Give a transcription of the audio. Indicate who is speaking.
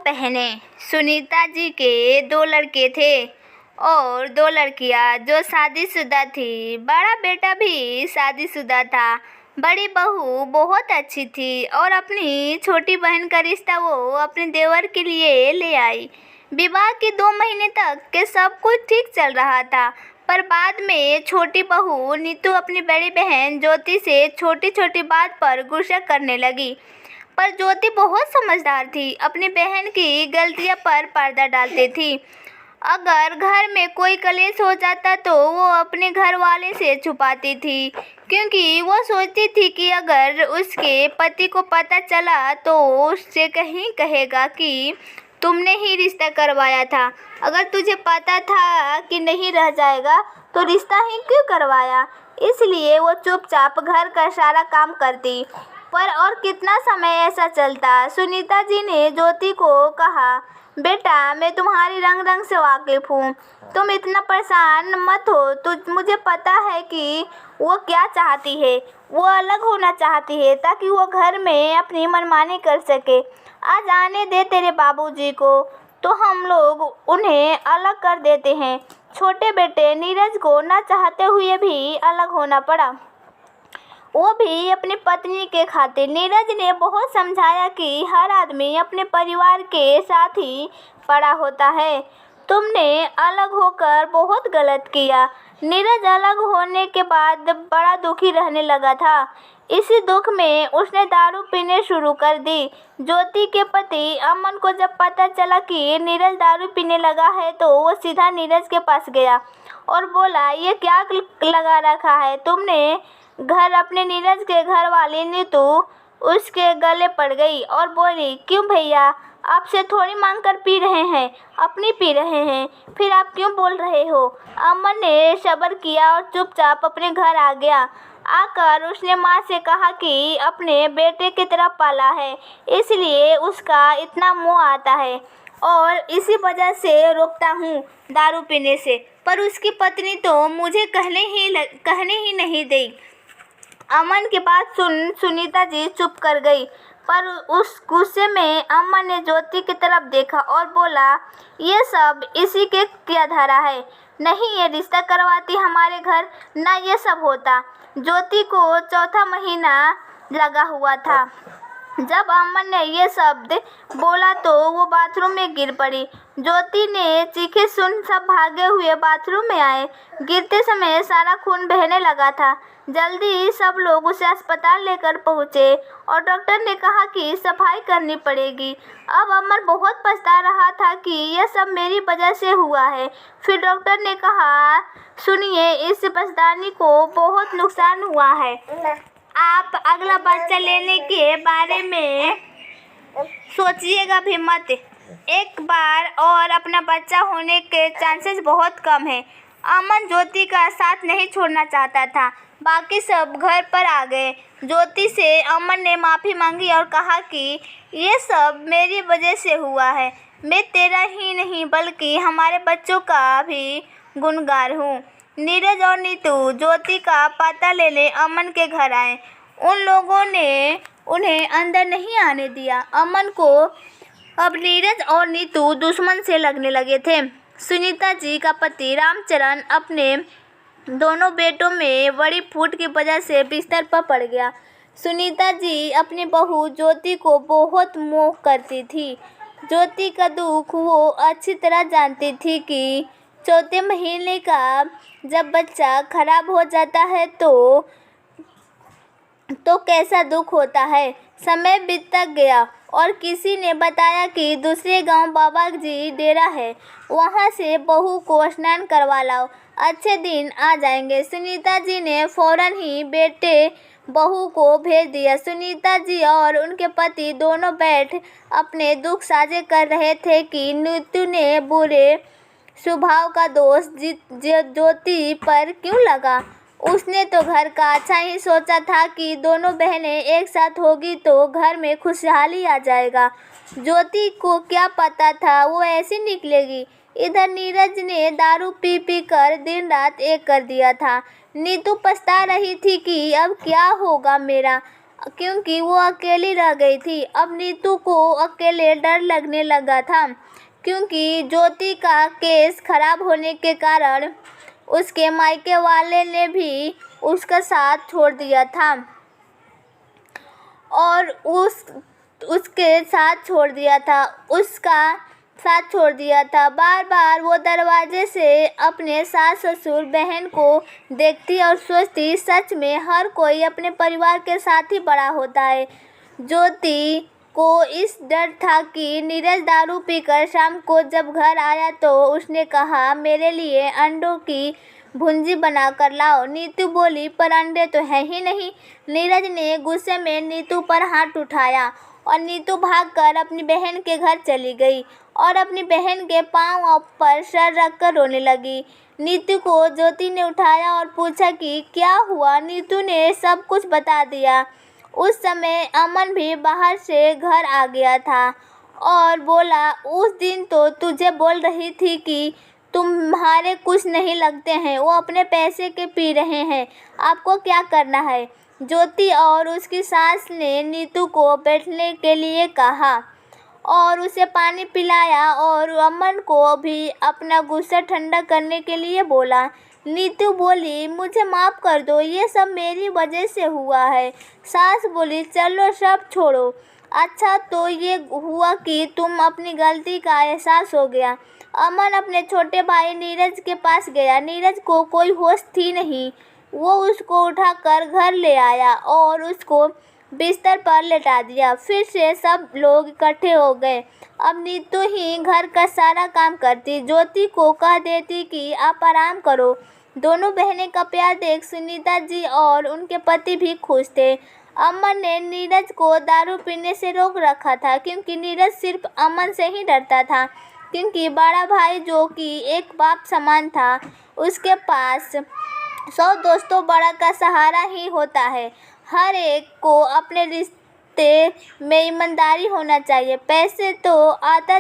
Speaker 1: बहनें। सुनीता जी के 2 लड़के थे और 2 लड़कियां जो शादीशुदा थी। बड़ा बेटा भी शादीशुदा था। बड़ी बहू बहुत अच्छी थी और अपनी छोटी बहन का रिश्ता वो अपने देवर के लिए ले आई। विवाह के 2 महीने तक के सब कुछ ठीक चल रहा था, पर बाद में छोटी बहू नीतू अपनी बड़ी बहन ज्योति से छोटी छोटी बात पर गुस्सा करने लगी। पर ज्योति बहुत समझदार थी, अपनी बहन की गलतियों पर पर्दा डालती थी। अगर घर में कोई कलेश हो जाता तो वो अपने घर वाले से छुपाती थी, क्योंकि वो सोचती थी कि अगर उसके पति को पता चला तो उससे कहीं कहेगा कि तुमने ही रिश्ता करवाया था। अगर तुझे पता था कि नहीं रह जाएगा तो रिश्ता ही क्यों करवाया। इसलिए वो चुपचाप घर का सारा काम करती। पर और कितना समय ऐसा चलता। सुनीता जी ने ज्योति को कहा, बेटा मैं तुम्हारी रंग रंग से वाकिफ हूँ, तुम इतना परेशान मत हो। मुझे पता है कि वो क्या चाहती है। वो अलग होना चाहती है ताकि वो घर में अपनी मनमानी कर सके। आज आने दे तेरे बाबूजी को, तो हम लोग उन्हें अलग कर देते हैं। छोटे बेटे नीरज को न चाहते हुए भी अलग होना पड़ा, वो भी अपनी पत्नी के खातिर। नीरज ने बहुत समझाया कि हर आदमी अपने परिवार के साथ ही बड़ा होता है। तुमने अलग होकर बहुत गलत किया। नीरज अलग होने के बाद बड़ा दुखी रहने लगा था। इसी दुख में उसने दारू पीने शुरू कर दी। ज्योति के पति अमन को जब पता चला कि नीरज दारू पीने लगा है तो वो सीधा नीरज के पास गया और बोला, ये क्या लगा रखा है तुमने घर। अपने नीरज के घर वाली नीतू उसके गले पड़ गई और बोली, क्यों भैया, आपसे थोड़ी मांग कर पी रहे हैं, अपनी पी रहे हैं, फिर आप क्यों बोल रहे हो। अमन ने सब्र किया और चुपचाप अपने घर आ गया। आकर उसने माँ से कहा कि अपने बेटे की तरह पाला है, इसलिए उसका इतना मोह आता है और इसी वजह से रोकता हूँ दारू पीने से। पर उसकी पत्नी तो मुझे कहने ही नहीं दी। अमन की बात सुन सुनीता जी चुप कर गई, पर उस गुस्से में अमन ने ज्योति की तरफ देखा और बोला, ये सब इसी के क्या धरा है। नहीं ये रिश्ता करवाती हमारे घर, ना ये सब होता। ज्योति को 4था महीना लगा हुआ था। जब अमन ने ये शब्द बोला तो वो बाथरूम में गिर पड़ी। ज्योति ने चीखे सुन सब भागे हुए बाथरूम में आए। गिरते समय सारा खून बहने लगा था। जल्दी सब लोग उसे अस्पताल लेकर पहुँचे और डॉक्टर ने कहा कि सफाई करनी पड़ेगी। अब अमन बहुत पछता रहा था कि यह सब मेरी वजह से हुआ है। फिर डॉक्टर ने कहा, सुनिए, इस पछताने को बहुत नुकसान हुआ है। आप अगला बच्चा लेने के बारे में सोचिएगा भी मत। एक बार और अपना बच्चा होने के चांसेस बहुत कम है। अमन ज्योति का साथ नहीं छोड़ना चाहता था। बाकी सब घर पर आ गए। ज्योति से अमन ने माफ़ी मांगी और कहा कि ये सब मेरी वजह से हुआ है। मैं तेरा ही नहीं बल्कि हमारे बच्चों का भी गुनहगार हूँ। नीरज और नीतू ज्योति का पता लेने अमन के घर आए। उन लोगों ने उन्हें अंदर नहीं आने दिया। अमन को अब नीरज और नीतू दुश्मन से लगने लगे थे। सुनीता जी का पति रामचरण अपने दोनों बेटों में बड़ी फूट की वजह से बिस्तर पर पड़ गया। सुनीता जी अपनी बहू ज्योति को बहुत मोह करती थी। ज्योति का दुख वो अच्छी तरह जानती थी कि 4 महीने का जब बच्चा खराब हो जाता है तो कैसा दुख होता है। समय बीतता गया और किसी ने बताया कि दूसरे गांव बाबा जी डेरा है, वहां से बहू को स्नान करवा लाओ, अच्छे दिन आ जाएंगे। सुनीता जी ने फौरन ही बेटे बहू को भेज दिया। सुनीता जी और उनके पति दोनों बैठ अपने दुख साझे कर रहे थे कि नीतू ने बुरे स्वभाव का दोष ज्योति पर क्यों लगा। उसने तो घर का अच्छा ही सोचा था कि दोनों बहनें एक साथ होगी तो घर में खुशहाली आ जाएगा। ज्योति को क्या पता था वो ऐसी निकलेगी। इधर नीरज ने दारू पी पी कर दिन रात एक कर दिया था। नीतू पछता रही थी कि अब क्या होगा मेरा। क्योंकि वो अकेली रह गई थी। अब नीतू को अकेले डर लगने लगा था, क्योंकि ज्योति का केस खराब होने के कारण उसके मायके वाले ने भी उसका साथ छोड़ दिया था और उसके साथ छोड़ दिया था उसका साथ छोड़ दिया था। बार बार वो दरवाजे से अपने सास ससुर बहन को देखती और सोचती, सच में हर कोई अपने परिवार के साथ ही बड़ा होता है। ज्योति को इस डर था कि नीरज दारू पीकर शाम को जब घर आया तो उसने कहा, मेरे लिए अंडों की भुंजी बनाकर लाओ। नीतू बोली, पर अंडे तो है ही नहीं। नीरज ने गुस्से में नीतू पर हाथ उठाया और नीतू भागकर अपनी बहन के घर चली गई और अपनी बहन के पांव पर सर रखकर रोने लगी। नीतू को ज्योति ने उठाया और पूछा कि क्या हुआ। नीतू ने सब कुछ बता दिया। उस समय अमन भी बाहर से घर आ गया था और बोला, उस दिन तो तुझे बोल रही थी कि तुम्हारे कुछ नहीं लगते हैं, वो अपने पैसे के पी रहे हैं, आपको क्या करना है। ज्योति और उसकी सास ने नीतू को बैठने के लिए कहा और उसे पानी पिलाया और अमन को भी अपना गुस्सा ठंडा करने के लिए बोला। नीतू बोली, मुझे माफ़ कर दो, ये सब मेरी वजह से हुआ है। सास बोली, चलो सब छोड़ो। अच्छा तो ये हुआ कि तुम अपनी गलती का एहसास हो गया। अमन अपने छोटे भाई नीरज के पास गया। नीरज को कोई होश थी नहीं। वो उसको उठाकर घर ले आया और उसको बिस्तर पर लेटा दिया। फिर से सब लोग इकट्ठे हो गए। अब नीतू ही घर का सारा काम करती। ज्योति को कह देती कि आप आराम करो। दोनों बहनें का प्यार देख सुनीता जी और उनके पति भी खुश थे। अमन ने नीरज को दारू पीने से रोक रखा था, क्योंकि नीरज सिर्फ अमन से ही डरता था, क्योंकि बड़ा भाई जो कि एक बाप समान था, उसके पास 100 दोस्तों बड़ा का सहारा ही होता है। हर एक को अपने रिश्ते में ईमानदारी होना चाहिए। पैसे तो आता